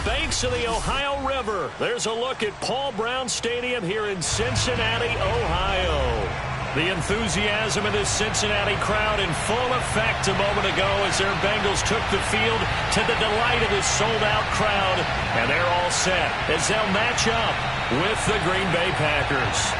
banks of the Ohio River. There's a look at Paul Brown Stadium here in Cincinnati, Ohio. The enthusiasm of this Cincinnati crowd in full effect a moment ago as their Bengals took the field to the delight of this sold-out crowd. And they're all set as they'll match up with the Green Bay Packers.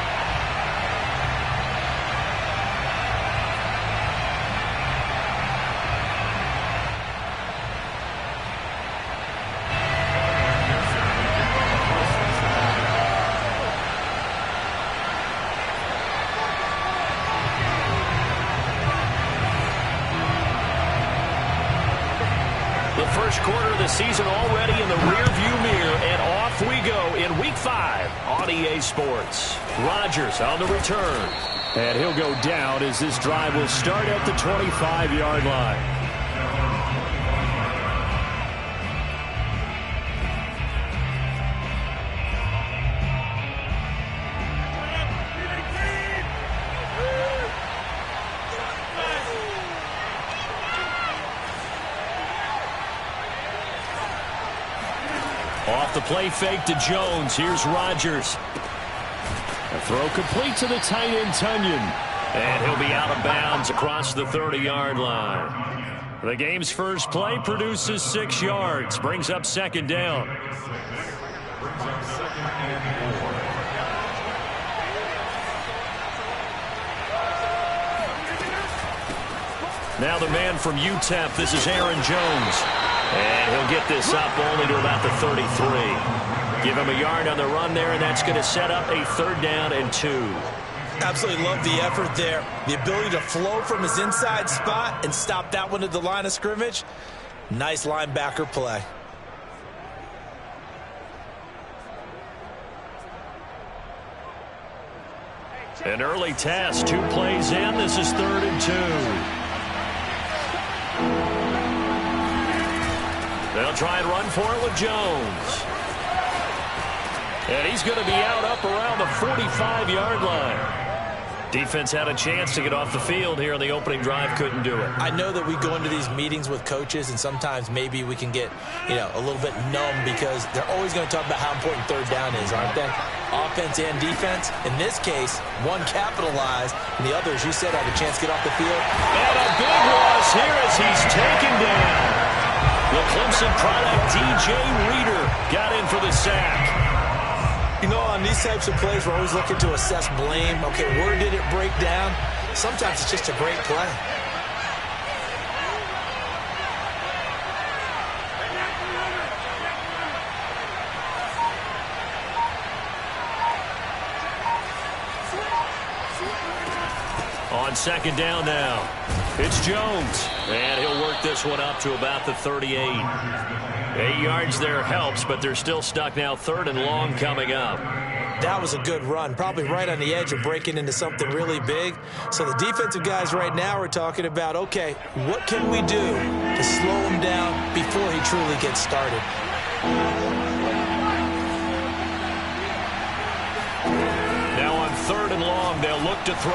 First quarter of the season already in the rearview mirror, and off we go in Week 5 on EA Sports. Rodgers on the return. And he'll go down as this drive will start at the 25-yard line. Off the play fake to Jones. Here's Rodgers. A throw complete to the tight end, Tunyon. And he'll be out of bounds across the 30-yard line. The game's first play produces 6 yards. Brings up second down. Now the man from UTEP. This is Aaron Jones. And he'll get this up only to about the 33. Give him a yard on the run there, and that's going to set up a 3rd down and 2. Absolutely love the effort there. The ability to flow from his inside spot and stop that one at the line of scrimmage. Nice linebacker play. An early test. 2 plays in. This is 3rd and 2. They'll try and run for it with Jones. And he's going to be out up around the 45-yard line. Defense had a chance to get off the field here on the opening drive, couldn't do it. I know that we go into these meetings with coaches, and sometimes maybe we can get, a little bit numb because they're always going to talk about how important 3rd down is, aren't they? Offense and defense. In this case, one capitalized, and the other, as you said, had a chance to get off the field. And a big loss here as he's taken down. The Clemson product, DJ Reader, got in for the sack. On these types of plays, we're always looking to assess blame. Okay, where did it break down? Sometimes it's just a great play. On second down now, it's Jones. And he'll work this one up to about the 38. 8 yards there helps, but they're still stuck now. 3rd and long coming up. That was a good run, probably right on the edge of breaking into something really big. So the defensive guys right now are talking about, okay, what can we do to slow him down before he truly gets started? Now on 3rd and long, they'll look to throw.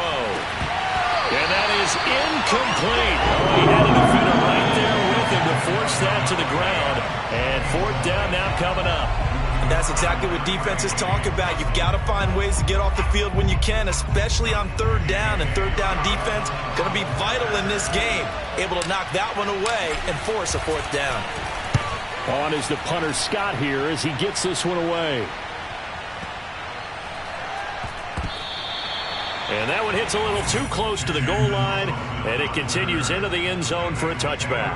And that is incomplete. Oh, he had a defender right there with him to force that to the ground. And 4th down now coming up. And that's exactly what defenses talk about. You've got to find ways to get off the field when you can, especially on 3rd down. And 3rd down defense going to be vital in this game. Able to knock that one away and force a 4th down. On is the punter Scott here as he gets this one away. And that one hits a little too close to the goal line, and it continues into the end zone for a touchback.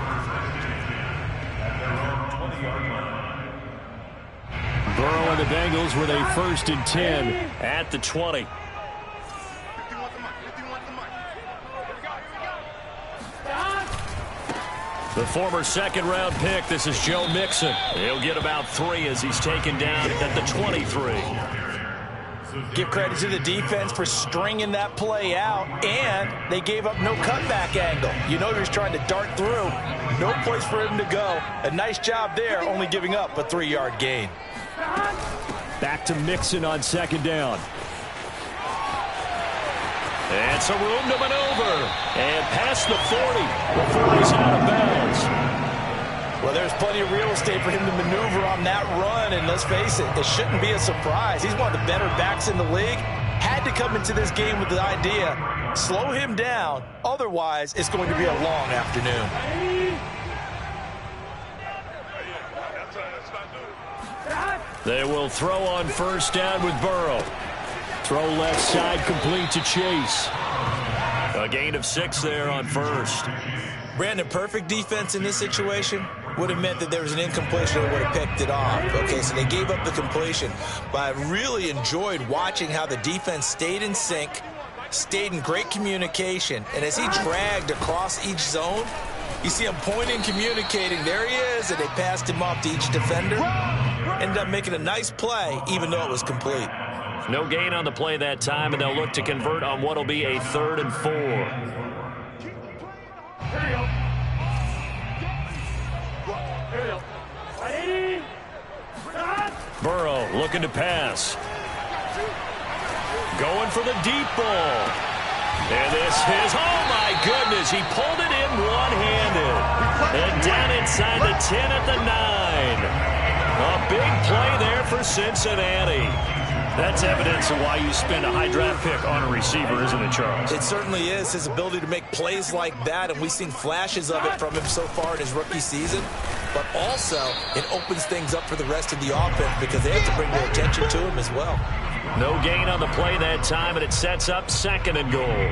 Burrow and the Bengals with a 1st and 10 at the 20. The former 2nd-round pick, this is Joe Mixon. He'll get about 3 as he's taken down at the 23. Give credit to the defense for stringing that play out, and they gave up no cutback angle. You know he was trying to dart through. No place for him to go. A nice job there, only giving up a 3-yard gain. Back to Mixon on 2nd down. And some room to maneuver. And past the 40 before he's out of bounds. Well, there's plenty of real estate for him to maneuver on that run, and let's face it, it shouldn't be a surprise. He's one of the better backs in the league. Had to come into this game with the idea, slow him down, otherwise it's going to be a long afternoon. They will throw on first down with Burrow. Throw left side, complete to Chase. A gain of 6 there on first. Brandon, perfect defense in this situation would have meant that there was an incompletion that would have picked it off. Okay, so they gave up the completion. But I really enjoyed watching how the defense stayed in sync, stayed in great communication, and as he dragged across each zone, you see him pointing, communicating. There he is, and they passed him off to each defender. Ended up making a nice play, even though it was complete. No gain on the play that time, and they'll look to convert on what will be a 3rd and 4. Burrow looking to pass. Going for the deep ball. And this is, oh my goodness, he pulled it in one-handed. And down inside the 10 at the 9. A big play there for Cincinnati. That's evidence of why you spend a high draft pick on a receiver, isn't it, Charles? It certainly is. His ability to make plays like that, and we've seen flashes of it from him so far in his rookie season. But also, it opens things up for the rest of the offense because they have to bring their attention to him as well. No gain on the play that time, and it sets up 2nd and goal.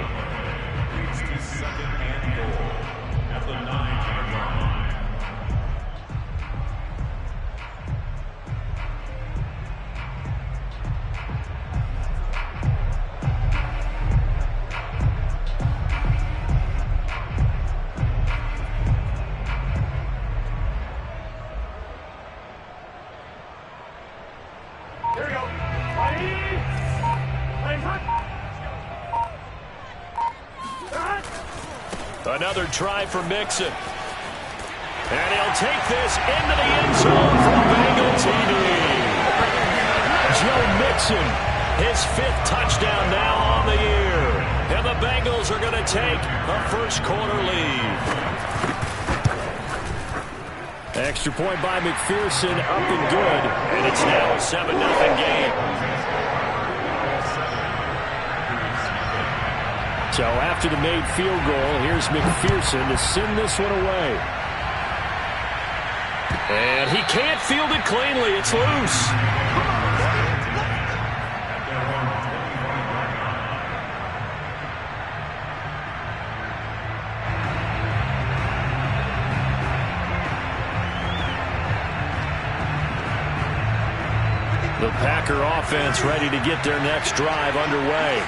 Another try for Mixon. And he'll take this into the end zone for Bengal TD. Joe Mixon, his 5th touchdown now on the year. And the Bengals are going to take a first-quarter lead. Extra point by McPherson, up and good. And it's now a 7-0 game. So after the made field goal, here's McPherson to send this one away. And he can't field it cleanly. It's loose. The Packer offense ready to get their next drive underway.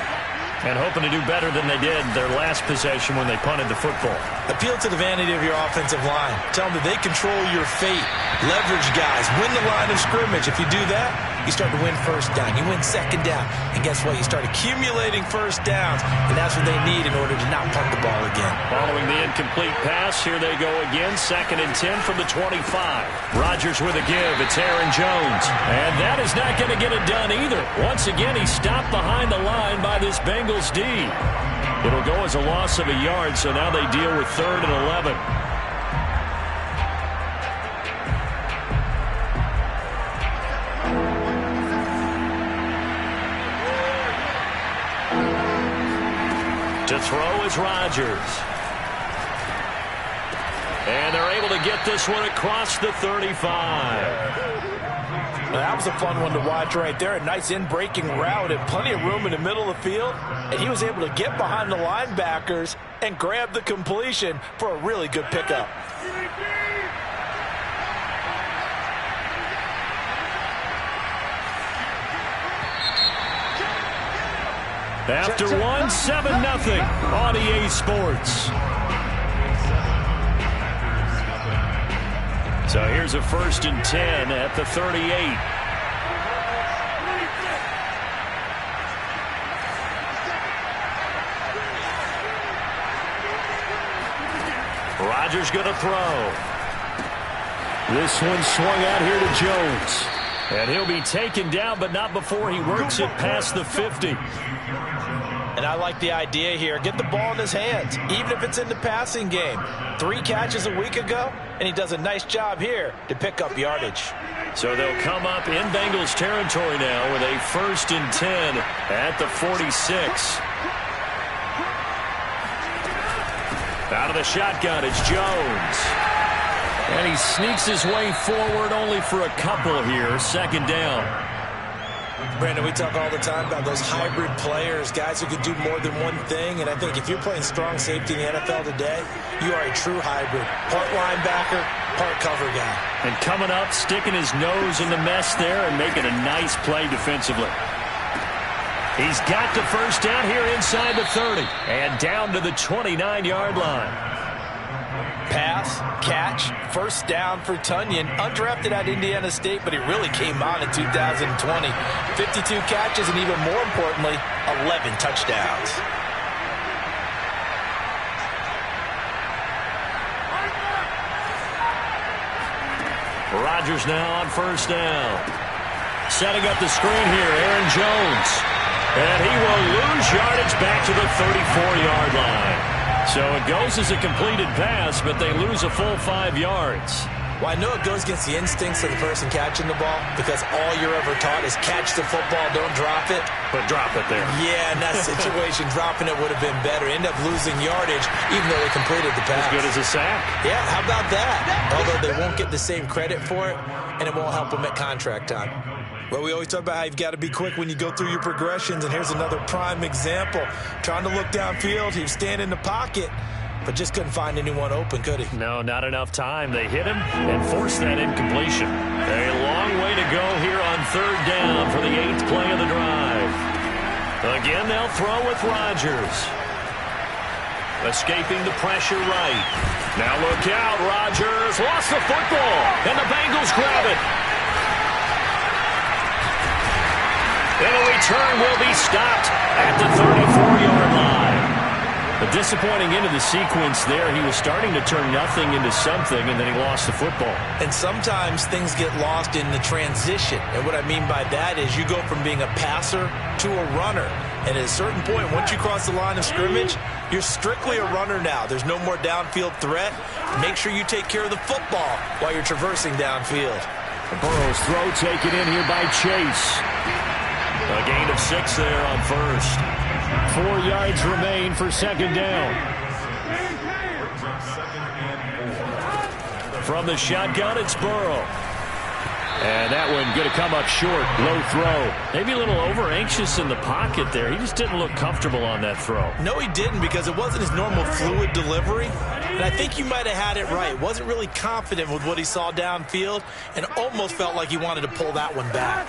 And hoping to do better than they did their last possession when they punted the football. Appeal to the vanity of your offensive line. Tell them that they control your fate. Leverage guys. Win the line of scrimmage. If you do that, you start to win first down. You win second down. And guess what? You start accumulating first downs. And that's what they need in order to not punt the ball again. Following the incomplete pass, here they go again. 2nd and 10 from the 25. Rodgers with a give. It's Aaron Jones. And that is not going to get it done either. Once again, he stopped behind the line by this Bengals D. It'll go as a loss of a yard, so now they deal with 3rd and 11. To throw is Rodgers. And they're able to get this one across the 35. That was a fun one to watch right there. A nice in-breaking route and plenty of room in the middle of the field. And he was able to get behind the linebackers and grab the completion for a really good pickup. After 7-0 on EA Sports. So here's a 1st and 10 at the 38. Rodgers going to throw. This one swung out here to Jones. And he'll be taken down, but not before he works it past the 50. And I like the idea here. Get the ball in his hands, even if it's in the passing game. 3 catches a week ago, and he does a nice job here to pick up yardage. So they'll come up in Bengals territory now with a 1st and 10 at the 46. Out of the shotgun, it's Jones. And he sneaks his way forward only for a couple here. 2nd down. Brandon, we talk all the time about those hybrid players, guys who can do more than one thing. And I think if you're playing strong safety in the NFL today, you are a true hybrid. Part linebacker, part cover guy. And coming up, sticking his nose in the mess there and making a nice play defensively. He's got the 1st down here inside the 30 and down to the 29-yard line. Pass, catch, 1st down for Tunyon. Undrafted at Indiana State, but he really came on in 2020. 52 catches and even more importantly, 11 touchdowns. Rodgers now on 1st down. Setting up the screen here, Aaron Jones. And he will lose yardage back to the 34-yard line. So it goes as a completed pass, but they lose a full 5 yards. Well, I know it goes against the instincts of the person catching the ball because all you're ever taught is catch the football, don't drop it. But drop it there. Yeah, in that situation, dropping it would have been better. End up losing yardage, even though they completed the pass. As good as a sack. Yeah, how about that? Although they won't get the same credit for it, and it won't help them at contract time. Well, we always talk about how you've got to be quick when you go through your progressions, and here's another prime example. Trying to look downfield, he was standing in the pocket, but just couldn't find anyone open, could he? No, not enough time. They hit him and forced that incompletion. A long way to go here on 3rd down for the 8th play of the drive. Again, they'll throw with Rodgers. Escaping the pressure right. Now look out, Rodgers lost the football, and the Bengals grab it. And a return will be stopped at the 34-yard line. A disappointing end of the sequence there. He was starting to turn nothing into something, and then he lost the football. And sometimes things get lost in the transition. And what I mean by that is you go from being a passer to a runner. And at a certain point, once you cross the line of scrimmage, you're strictly a runner now. There's no more downfield threat. Make sure you take care of the football while you're traversing downfield. Burrow's throw taken in here by Chase. A gain of 6 there on 1st. 4 yards remain for 2nd down. From the shotgun, it's Burrow. And that one going to come up short. Low throw. Maybe a little over-anxious in the pocket there. He just didn't look comfortable on that throw. No, he didn't, because it wasn't his normal fluid delivery. And I think you might have had it right. Wasn't really confident with what he saw downfield and almost felt like he wanted to pull that one back.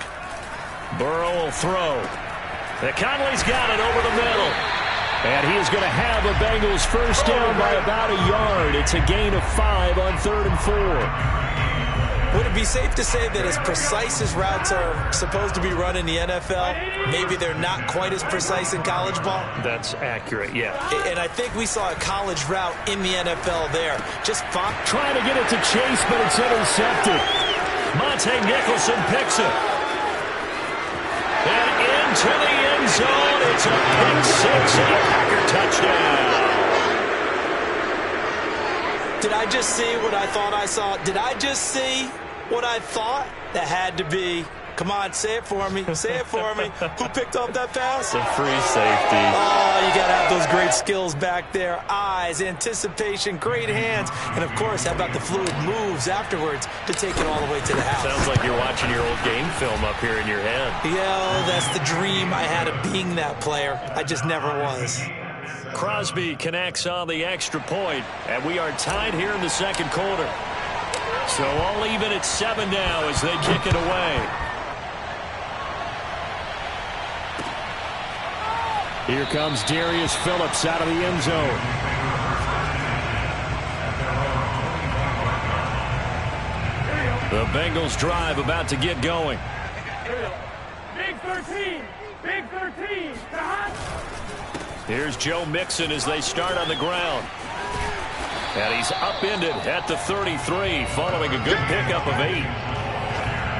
Burrow will throw. Conley's got it over the middle. And he is going to have a Bengals 1st down by about a yard. It's a gain of 5 on 3rd and 4. Would it be safe to say that as precise as routes are supposed to be run in the NFL, maybe they're not quite as precise in college ball? That's accurate, yeah. And I think we saw a college route in the NFL there. Just trying to get it to Chase, but it's intercepted. Monte Nicholson picks it. And into the end zone, it's a pick 6 and a Packer touchdown. Did I just see what I thought I saw? Did I just see what I thought? That had to be. Come on, say it for me. Say it for me. Who picked up that pass? The free safety. Oh, you got to have those great skills back there. Eyes, anticipation, great hands. And, of course, how about the fluid moves afterwards to take it all the way to the house? Sounds like you're watching your old game film up here in your head. Yeah, that's the dream I had of being that player. I just never was. Crosby connects on the extra point, and we are tied here in the 2nd quarter. So all even at 7 now as they kick it away. Here comes Darius Phillips out of the end zone. The Bengals drive about to get going. Big 13! Big 13! Here's Joe Mixon as they start on the ground. And he's upended at the 33 following a good pickup of 8.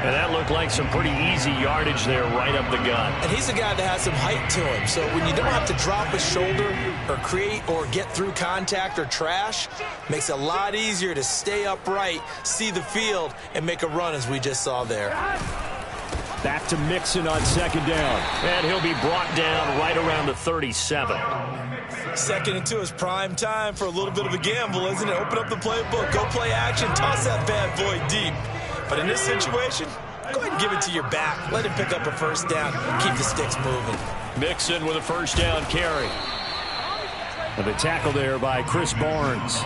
And that looked like some pretty easy yardage there right up the gut. And he's a guy that has some height to him. So when you don't have to drop a shoulder or create or get through contact or trash, makes it a lot easier to stay upright, see the field, and make a run as we just saw there. Back to Mixon on second down. And he'll be brought down right around the 37. 2nd and 2 is prime time for a little bit of a gamble, isn't it? Open up the playbook, go play action, toss that bad boy deep. But in this situation, go ahead and give it to your back. Let him pick up a first down. Keep the sticks moving. Mixon with a first down carry. And the tackle there by Chris Barnes.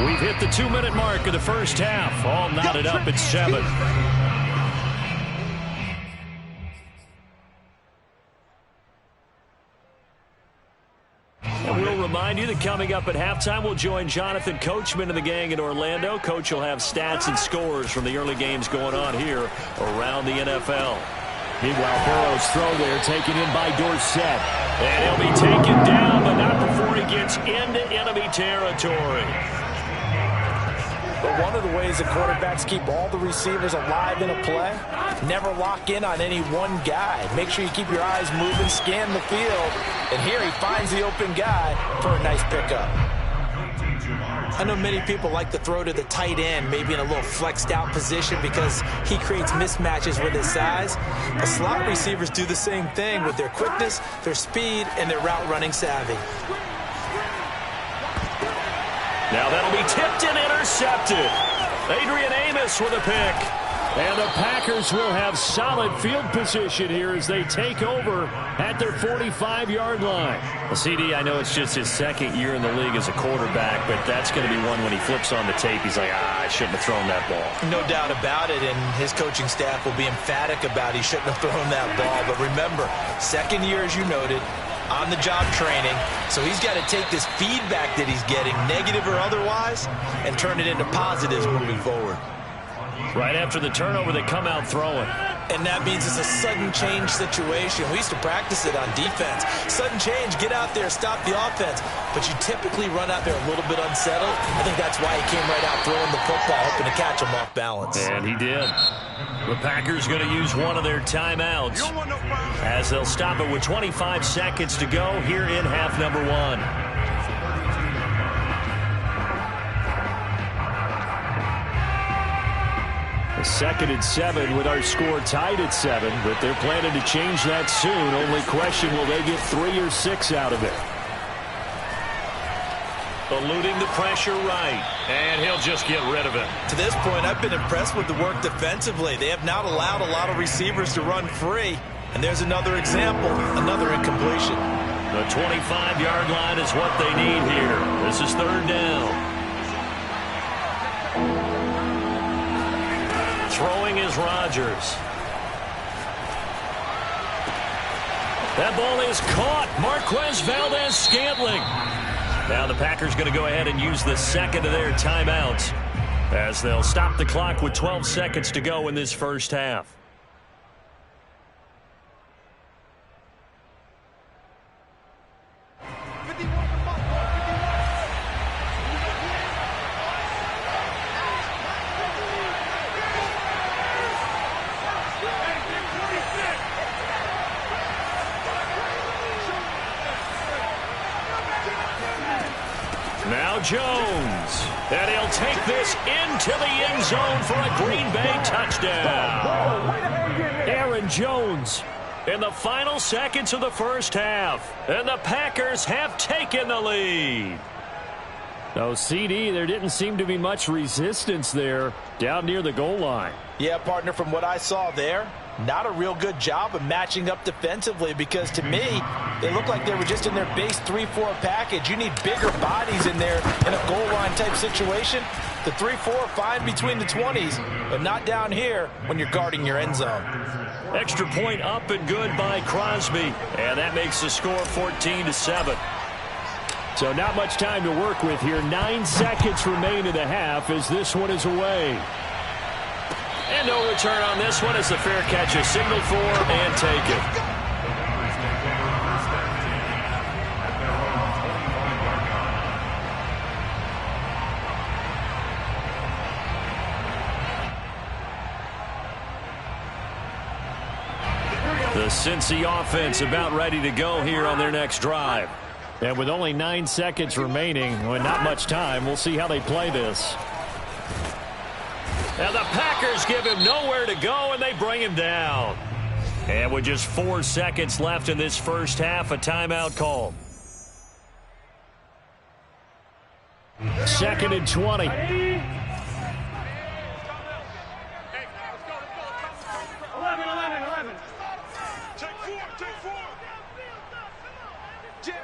We've hit the 2-minute mark of the first half. All knotted up at 7. And we'll remind you that coming up at halftime, we'll join Jonathan Coachman and the gang in Orlando. Coach will have stats and scores from the early games going on here around the NFL. Meanwhile, Burrow's throw there taken in by Dorsett. And he'll be taken down, but not before he gets into enemy territory. But one of the ways that quarterbacks keep all the receivers alive in a play, never lock in on any one guy. Make sure you keep your eyes moving, scan the field, and here he finds the open guy for a nice pickup. I know many people like to throw to the tight end, maybe in a little flexed out position because he creates mismatches with his size. But slot receivers do the same thing with their quickness, their speed, and their route running savvy. Now that'll be tipped and intercepted. Adrian Amos with a pick. And the Packers will have solid field position here as they take over at their 45-yard line. Well, CD, I know it's just his 2nd year in the league as a quarterback, but that's going to be one when he flips on the tape. He's like, I shouldn't have thrown that ball. No doubt about it, and his coaching staff will be emphatic about he shouldn't have thrown that ball. But remember, 2nd year, as you noted, on-the-job training, so he's got to take this feedback that he's getting, negative or otherwise, and turn it into positives moving forward. Right after the turnover, they come out throwing. And that means it's a sudden change situation. We used to practice it on defense. Sudden change, get out there, stop the offense. But you typically run out there a little bit unsettled. I think that's why he came right out throwing the football, hoping to catch him off balance. And he did. The Packers going to use one of their timeouts as they'll stop it with 25 seconds to go here in half number 1. A 2nd and 7 with our score tied at 7, but they're planning to change that soon. Only question, will they get 3 or 6 out of it? Eluding the pressure right, and he'll just get rid of it. To this point, I've been impressed with the work defensively. They have not allowed a lot of receivers to run free. And there's another example, another incompletion. The 25-yard line is what they need here. This is 3rd down. Throwing is Rodgers. That ball is caught. Marquez Valdez-Scantling. Now the Packers going to go ahead and use the 2nd of their timeouts as they'll stop the clock with 12 seconds to go in this first half. Now Jones, and he'll take this into the end zone for a Green Bay touchdown. Aaron Jones in the final seconds of the first half, and the Packers have taken the lead. No, CD, there didn't seem to be much resistance there down near the goal line. Yeah, partner, from what I saw there, not a real good job of matching up defensively because to me, they look like they were just in their base 3-4 package. You need bigger bodies in there in a goal line type situation. The 3-4 fine between the 20s, but not down here when you're guarding your end zone. Extra point up and good by Crosby, and that makes the score 14-7. So not much time to work with here. 9 seconds remain in the half as this one is away. And no return on this one as the fair catch is signaled for and taken. The Cincy offense about ready to go here on their next drive. And with only 9 seconds remaining, well, not much time, we'll see how they play this. And the Packers give him nowhere to go, and they bring him down. And with just 4 seconds left in this first half, a timeout called. 2nd and 20. 11. Take four. Jim.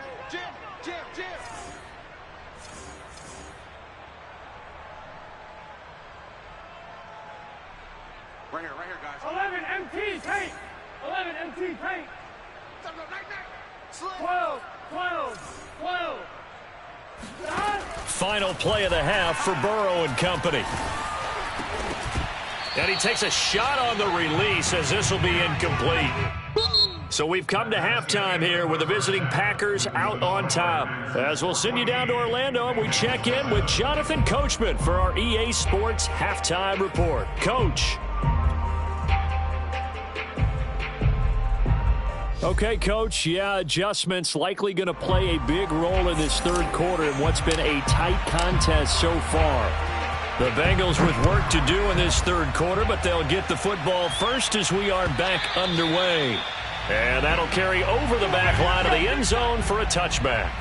Right here, guys. 11 MT tank. 11 MT tank. 12. Final play of the half for Burrow and company. And he takes a shot on the release as this will be incomplete. So we've come to halftime here with the visiting Packers out on top. As we'll send you down to Orlando, and we check in with Jonathan Coachman for our EA Sports Halftime Report. Coach. Okay, Coach, adjustments likely going to play a big role in this third quarter in what's been a tight contest so far. The Bengals with work to do in this third quarter, but they'll get the football first as we are back underway. And that'll carry over the back line of the end zone for a touchback.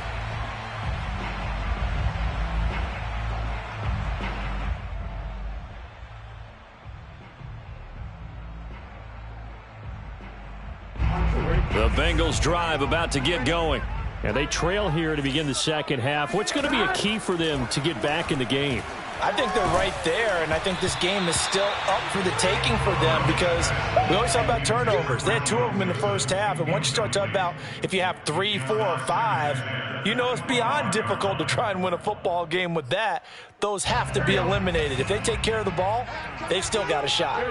The Bengals drive about to get going. And they trail here to begin the second half. What's going to be a key for them to get back in the game? I think they're right there, and I think this game is still up for the taking for them because we always talk about turnovers. They had 2 of them in the first half, and once you start talking about if you have 3, 4, or 5, you know it's beyond difficult to try and win a football game with that. Those have to be eliminated. If they take care of the ball, they've still got a shot.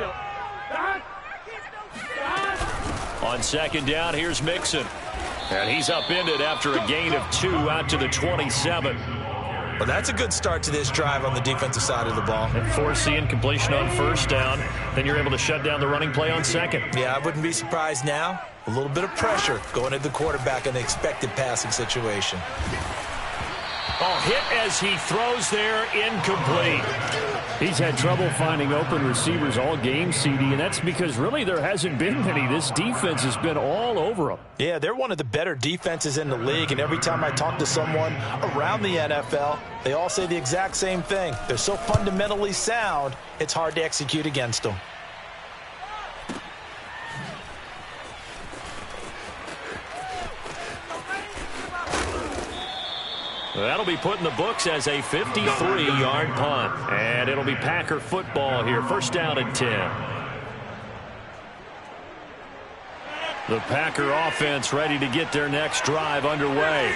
On second down, here's Mixon. And he's upended after a gain of 2 out to the 27. Well, that's a good start to this drive on the defensive side of the ball. And force the incompletion on first down. Then you're able to shut down the running play on second. Yeah, I wouldn't be surprised now. A little bit of pressure going at the quarterback in the expected passing situation. Oh, hit as he throws there, incomplete. He's had trouble finding open receivers all game, CD, and that's because really there hasn't been many. This defense has been all over them. Yeah, they're one of the better defenses in the league, and every time I talk to someone around the NFL, they all say the exact same thing. They're so fundamentally sound, it's hard to execute against them. That'll be put in the books as a 53-yard punt. And it'll be Packer football here. First down and 10. The Packer offense ready to get their next drive underway.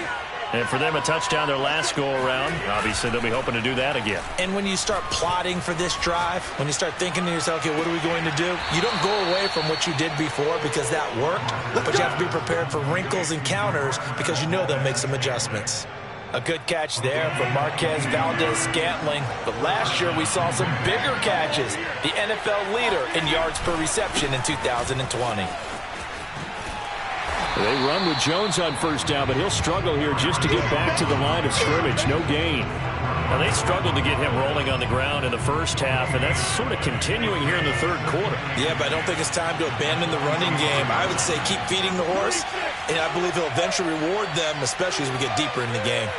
And for them, a touchdown their last go-around. Obviously, they'll be hoping to do that again. And when you start plotting for this drive, when you start thinking to yourself, okay, what are we going to do? You don't go away from what you did before because that worked. But you have to be prepared for wrinkles and counters because you know they'll make some adjustments. A good catch there from Marquez Valdez-Scantling. But last year we saw some bigger catches. The NFL leader in yards per reception in 2020. They run with Jones on first down, but he'll struggle here just to get back to the line of scrimmage. No gain. Now, they struggled to get him rolling on the ground in the first half, and that's sort of continuing here in the third quarter. Yeah, but I don't think it's time to abandon the running game. I would say keep feeding the horse, and I believe he'll eventually reward them, especially as we get deeper in the game.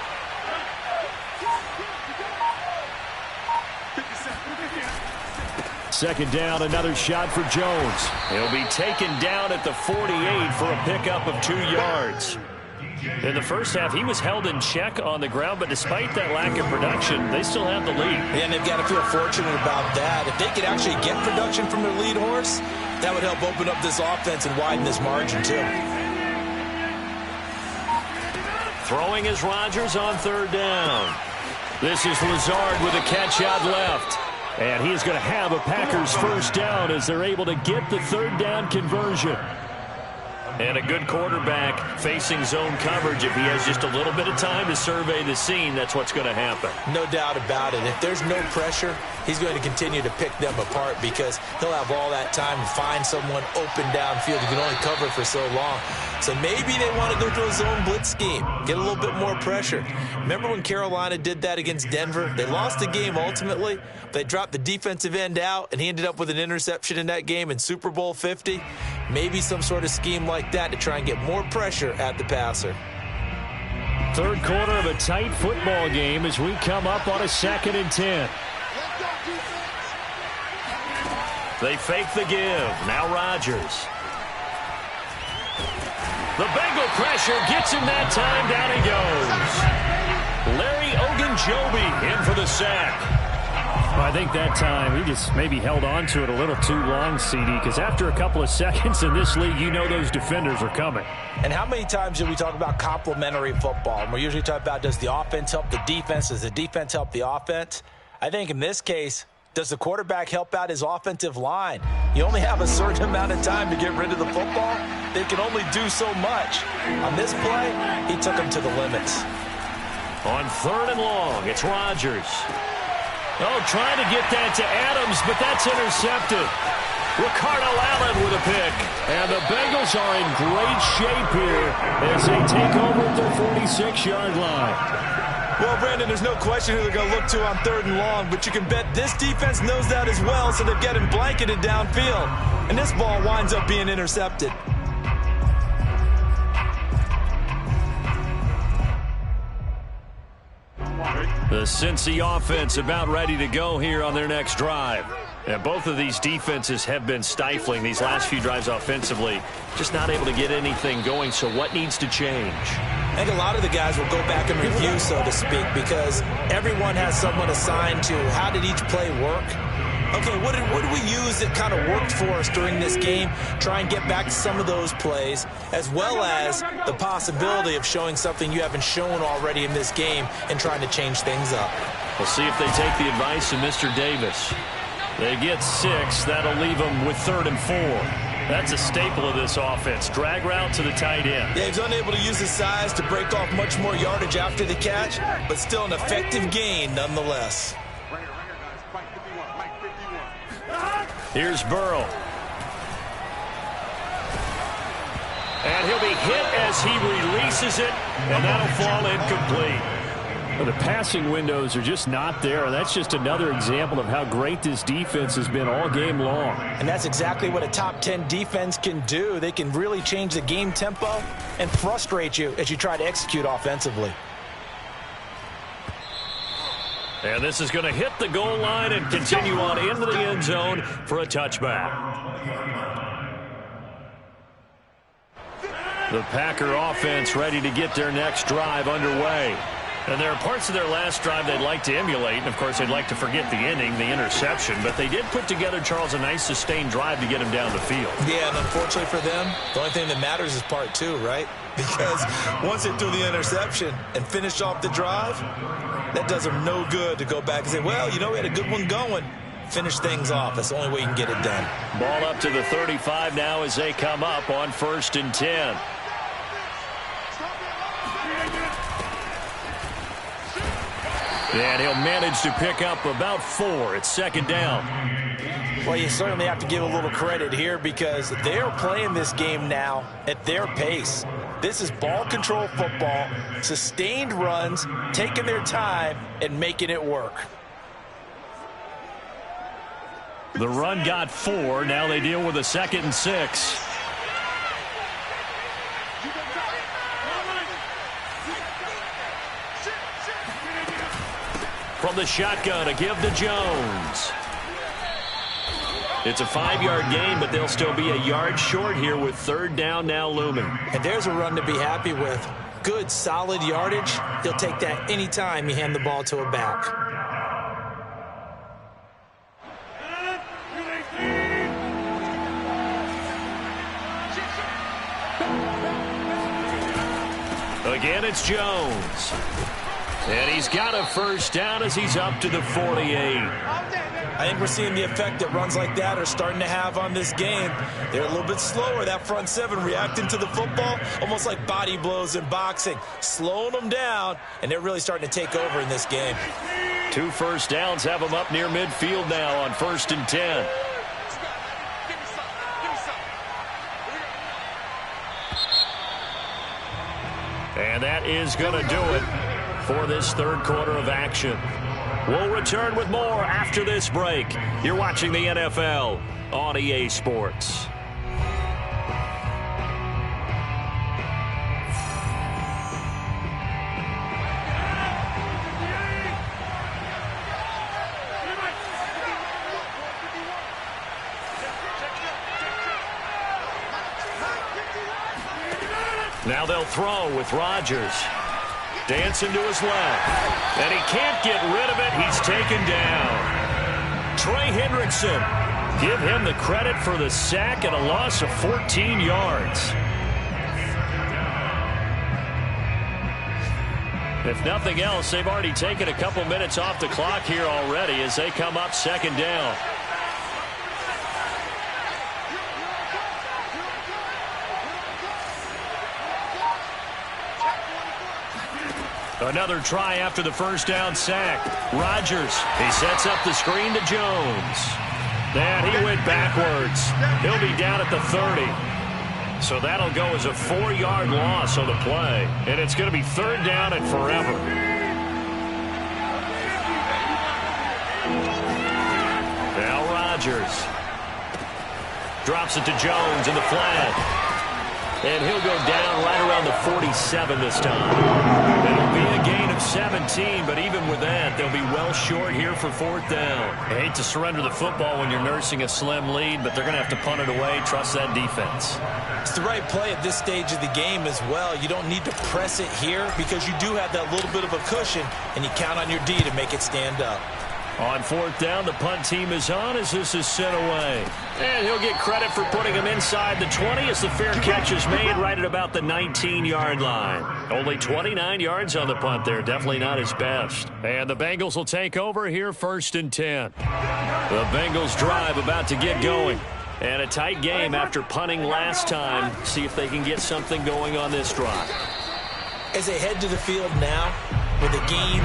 Second down, another shot for Jones. He'll be taken down at the 48 for a pickup of 2 yards. In the first half, he was held in check on the ground, but despite that lack of production, they still have the lead. And they've got to feel fortunate about that. If they could actually get production from their lead horse, that would help open up this offense and widen this margin, too. Throwing is Rodgers on third down. This is Lazard with a catch out left. And he is going to have a Packers first down as they're able to get the third down conversion. And a good quarterback facing zone coverage. If he has just a little bit of time to survey the scene, that's what's going to happen. No doubt about it. If there's no pressure, he's going to continue to pick them apart because he'll have all that time to find someone open downfield who can only cover for so long. So maybe they want to go to a zone blitz scheme, get a little bit more pressure. Remember when Carolina did that against Denver? They lost the game ultimately. They dropped the defensive end out, and he ended up with an interception in that game in Super Bowl 50. Maybe some sort of scheme like that to try and get more pressure at the passer. Third quarter of a tight football game as we come up on a 2nd and 10. They fake the give. Now Rodgers. The Bengal pressure gets him that time. Down he goes. Larry Ogunjobi in for the sack. Well, I think that time he just maybe held on to it a little too long, CD, because after a couple of seconds in this league, you know those defenders are coming. And how many times do we talk about complementary football? And we usually talk about, does the offense help the defense? Does the defense help the offense? I think in this case, does the quarterback help out his offensive line? You only have a certain amount of time to get rid of the football. They can only do so much. On this play, he took them to the limits. On 3rd and long, it's Rodgers. Oh, trying to get that to Adams, but that's intercepted. Ricardo Allen with a pick. And the Bengals are in great shape here as they take over at their 46-yard line. Well, Brandon, there's no question who they're going to look to on 3rd and long, but you can bet this defense knows that as well, so they're getting blanketed downfield. And this ball winds up being intercepted. The Cincy offense about ready to go here on their next drive. And both of these defenses have been stifling these last few drives offensively. Just not able to get anything going, so what needs to change? I think a lot of the guys will go back and review, so to speak, because everyone has someone assigned to how did each play work. Okay, what did we use that kind of worked for us during this game? Try and get back to some of those plays, as well as the possibility of showing something you haven't shown already in this game and trying to change things up. We'll see if they take the advice of Mr. Davis. They get 6. That'll leave them with 3rd and 4. That's a staple of this offense. Drag route to the tight end. Yeah, he's unable to use his size to break off much more yardage after the catch, but still an effective gain nonetheless. Right here, guys. Mike 51. Here's Burrow. And he'll be hit as he releases it, and that'll fall incomplete. Well, the passing windows are just not there. That's just another example of how great this defense has been all game long. And that's exactly what a top 10 defense can do. They can really change the game tempo and frustrate you as you try to execute offensively. And this is going to hit the goal line and continue on into the end zone for a touchback. The Packer offense ready to get their next drive underway. And there are parts of their last drive they'd like to emulate. And, of course, they'd like to forget the ending, the interception. But they did put together, Charles, a nice sustained drive to get him down the field. Yeah, and unfortunately for them, the only thing that matters is part 2, right? Because once they threw the interception and finished off the drive, that does them no good to go back and say, well, you know, we had a good one going. Finish things off. That's the only way you can get it done. Ball up to the 35 now as they come up on 1st and 10. And he'll manage to pick up about 4. It's 2nd down. Well, you certainly have to give a little credit here because they're playing this game now at their pace. This is ball control football, sustained runs, taking their time and making it work. The run got 4. Now they deal with a 2nd and 6. From the shotgun, a give to Jones. It's a 5-yard gain, but they'll still be a yard short here with 3rd down now looming. And there's a run to be happy with. Good, solid yardage. He'll take that anytime you hand the ball to a back. Again, it's Jones. And he's got a 1st down as he's up to the 48. I think we're seeing the effect that runs like that are starting to have on this game. They're a little bit slower, that front seven, reacting to the football, almost like body blows in boxing, slowing them down, and they're really starting to take over in this game. 2 first downs have them up near midfield now on 1st and 10. And that is going to do it for this third quarter of action. We'll return with more after this break. You're watching the NFL on EA Sports. Now they'll throw with Rodgers. Dancing to his left. And he can't get rid of it. He's taken down. Trey Hendrickson. Give him the credit for the sack and a loss of 14 yards. If nothing else, they've already taken a couple minutes off the clock here already as they come up 2nd down. Another try after the first down sack. Rodgers, he sets up the screen to Jones. And he went backwards. He'll be down at the 30. So that'll go as a 4-yard loss on the play. And it's going to be 3rd down and forever. Now Rodgers drops it to Jones in the flat. And he'll go down right around the 47 this time. It'll be a gain of 17, but even with that, they'll be well short here for 4th down. I hate to surrender the football when you're nursing a slim lead, but they're going to have to punt it away. Trust that defense. It's the right play at this stage of the game as well. You don't need to press it here because you do have that little bit of a cushion, and you count on your D to make it stand up. On 4th down, the punt team is on as this is sent away. And he'll get credit for putting him inside the 20 as the fair catch is made right at about the 19-yard line. Only 29 yards on the punt there. Definitely not his best. And the Bengals will take over here 1st and 10. The Bengals drive about to get going. And a tight game after punting last time. See if they can get something going on this drive. As they head to the field now with a game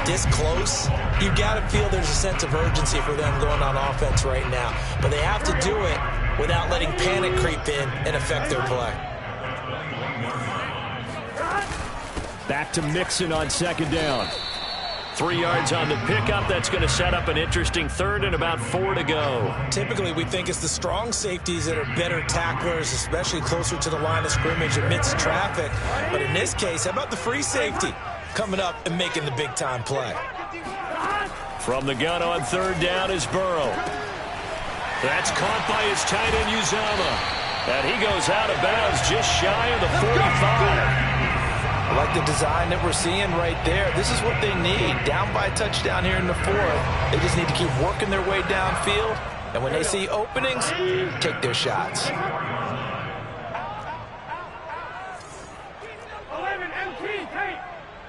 this close, you've got to feel there's a sense of urgency for them going on offense right now. But they have to do it without letting panic creep in and affect their play. Back to Mixon on 2nd down. 3 yards on the pickup. That's going to set up an interesting 3rd and about 4 to go. Typically, we think it's the strong safeties that are better tacklers, especially closer to the line of scrimmage amidst traffic. But in this case, how about the free safety coming up and making the big-time play? From the gun on 3rd down is Burrow. That's caught by his tight end, Uzama. And he goes out of bounds just shy of the 45. I like the design that we're seeing right there. This is what they need. Down by a touchdown here in the 4th. They just need to keep working their way downfield. And when they see openings, take their shots. 11 MT, take.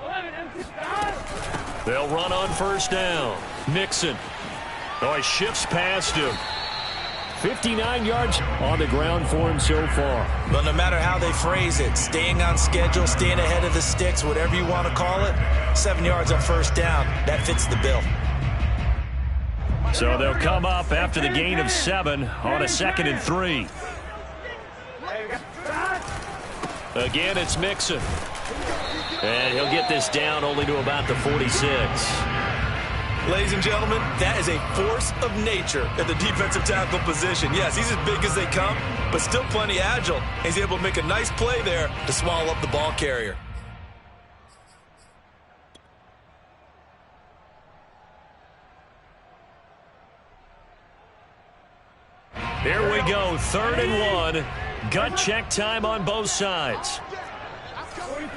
11 MT. They'll run on 1st down. Mixon. Oh, he shifts past him. 59 yards on the ground for him so far. But no matter how they phrase it, staying on schedule, staying ahead of the sticks, whatever you want to call it, 7 yards on 1st down, that fits the bill. So they'll come up after the gain of 7 on a 2nd and 3. Again, it's Mixon. And he'll get this down only to about the 46. Ladies and gentlemen, that is a force of nature at the defensive tackle position. Yes, he's as big as they come, but still plenty agile. He's able to make a nice play there to swallow up the ball carrier. Here we go, 3rd and 1. Gut check time on both sides. 42.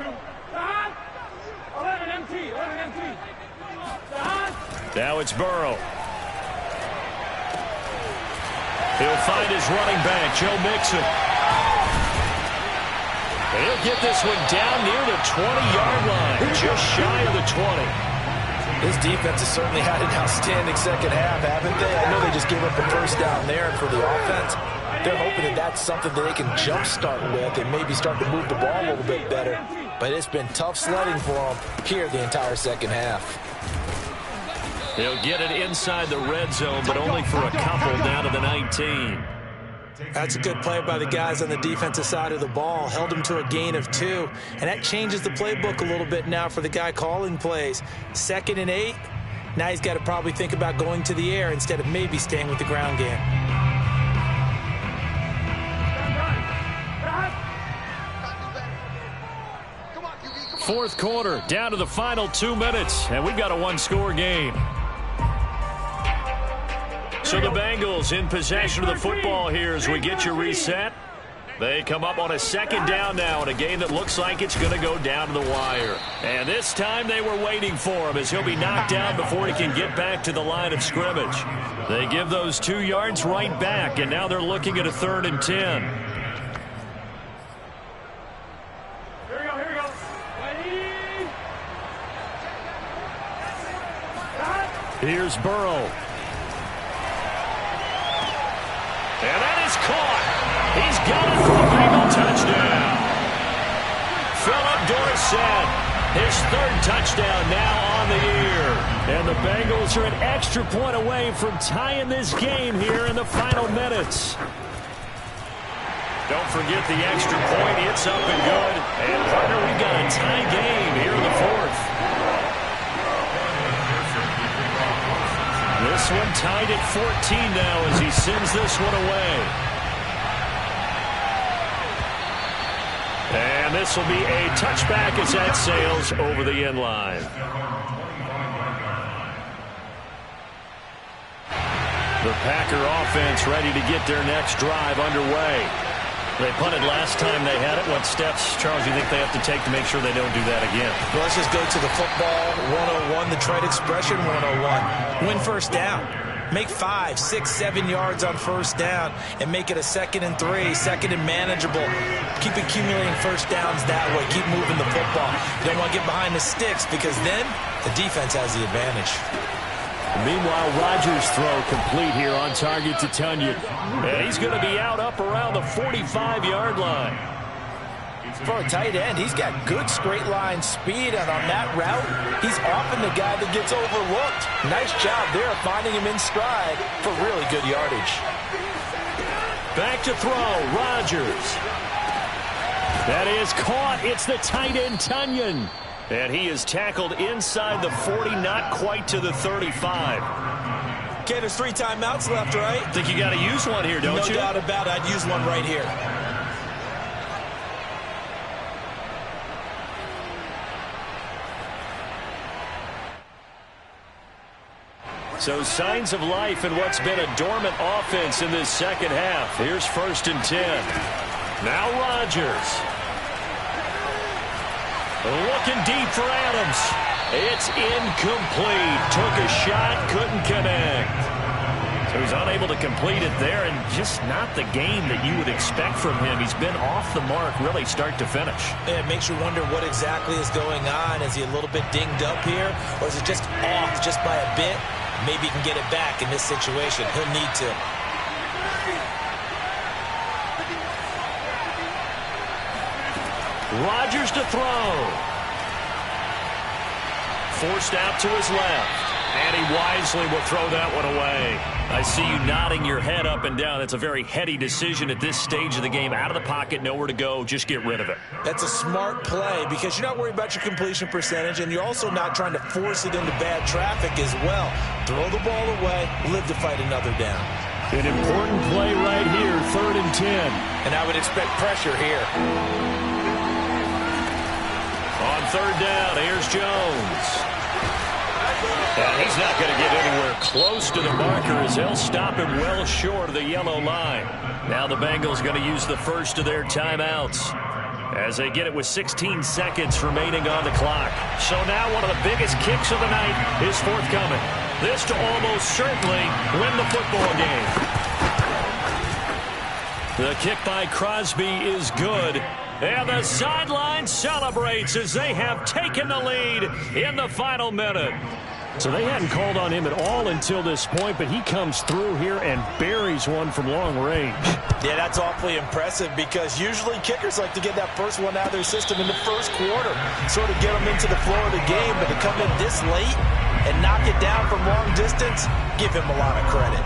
11 MT, 11 MT. Now it's Burrow. He'll find his running back, Joe Mixon. He'll get this one down near the 20-yard line, just shy of the 20. This defense has certainly had an outstanding second half, haven't they? I know they just gave up a first down there, and for the offense, they're hoping that that's something that they can jumpstart with and maybe start to move the ball a little bit better. But it's been tough sledding for them here the entire second half. He'll get it inside the red zone, but only for a couple down to the 19. That's a good play by the guys on the defensive side of the ball. Held him to a gain of 2. And that changes the playbook a little bit now for the guy calling plays. 2nd and 8. Now he's got to probably think about going to the air instead of maybe staying with the ground game. Fourth quarter, down to the final 2 minutes, and we've got a one-score game. So the Bengals in possession of the football here as we get you reset. They come up on a second down now in a game that looks like it's going to go down to the wire. And this time they were waiting for him as he'll be knocked down before he can get back to the line of scrimmage. They give those 2 yards right back, and now they're looking at a 3rd and 10. Here we go. Ready? Here's Burrow. And that is caught. He's got it for a Bengal touchdown. Philip Dorsett, his 3rd touchdown now on the year. And the Bengals are an extra point away from tying this game here in the final minutes. Don't forget the extra point. It's up and good. And, partner, we've got a tie game here in the 4th. This one tied at 14 now as he sends this one away. And this will be a touchback as that sails over the end line. The Packer offense ready to get their next drive underway. They punted last time they had it. What steps, Charles, do you think they have to take to make sure they don't do that again? Well, let's just go to the football 101, the trade expression 101. Win first down. Make 5, 6, 7 yards on first down and make it a 2nd and 3, 2nd and manageable. Keep accumulating first downs that way. Keep moving the football. You don't want to get behind the sticks because then the defense has the advantage. Meanwhile, Rodgers' throw complete here on target to Tunyon. And he's going to be out up around the 45-yard line. For a tight end, he's got good straight line speed, and on that route, he's often the guy that gets overlooked. Nice job there of finding him in stride for really good yardage. Back to throw, Rodgers. That is caught. It's the tight end, Tunyon. And he is tackled inside the 40, not quite to the 35. Okay, there's 3 timeouts left, right? Think you got to use one here, don't you? No doubt about it. I'd use one right here. So signs of life in what's been a dormant offense in this second half. Here's 1st and 10. Now Rodgers. Looking deep for Adams. It's incomplete. Took a shot, couldn't connect. So he's unable to complete it there, and just not the game that you would expect from him. He's been off the mark really start to finish. It makes you wonder what exactly is going on. Is he a little bit dinged up here, or is it just off just by a bit? Maybe he can get it back in this situation. He'll need to. Rodgers to throw. Forced out to his left. And he wisely will throw that one away. I see you nodding your head up and down. It's a very heady decision at this stage of the game. Out of the pocket, nowhere to go. Just get rid of it. That's a smart play because you're not worried about your completion percentage, and you're also not trying to force it into bad traffic as well. Throw the ball away, live to fight another down. An important play right here, 3rd and 10. And I would expect pressure here. On 3rd down, here's Jones. And he's not going to get anywhere close to the marker as he'll stop him well short of the yellow line. Now the Bengals going to use the first of their timeouts as they get it with 16 seconds remaining on the clock. So now one of the biggest kicks of the night is forthcoming. This to almost certainly win the football game. The kick by Crosby is good. And the sideline celebrates as they have taken the lead in the final minute. So they hadn't called on him at all until this point, but he comes through here and buries one from long range. Yeah, that's awfully impressive because usually kickers like to get that first one out of their system in the first quarter, sort of get them into the flow of the game, but to come in this late and knock it down from long distance, give him a lot of credit.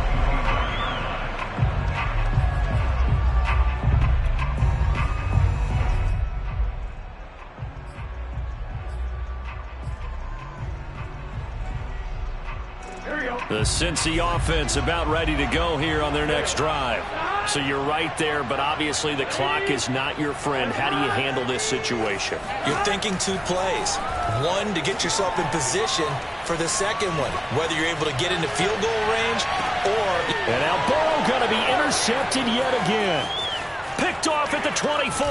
The Cincy offense about ready to go here on their next drive. So you're right there, but obviously the clock is not your friend. How do you handle this situation? You're thinking two plays. One, to get yourself in position for the second one, whether you're able to get into field goal range or... And now Burrow going to be intercepted yet again. Picked off at the 24.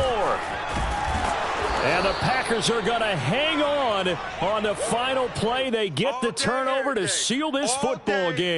And the Packers are going to hang on the final play. They get the turnover to seal this football game.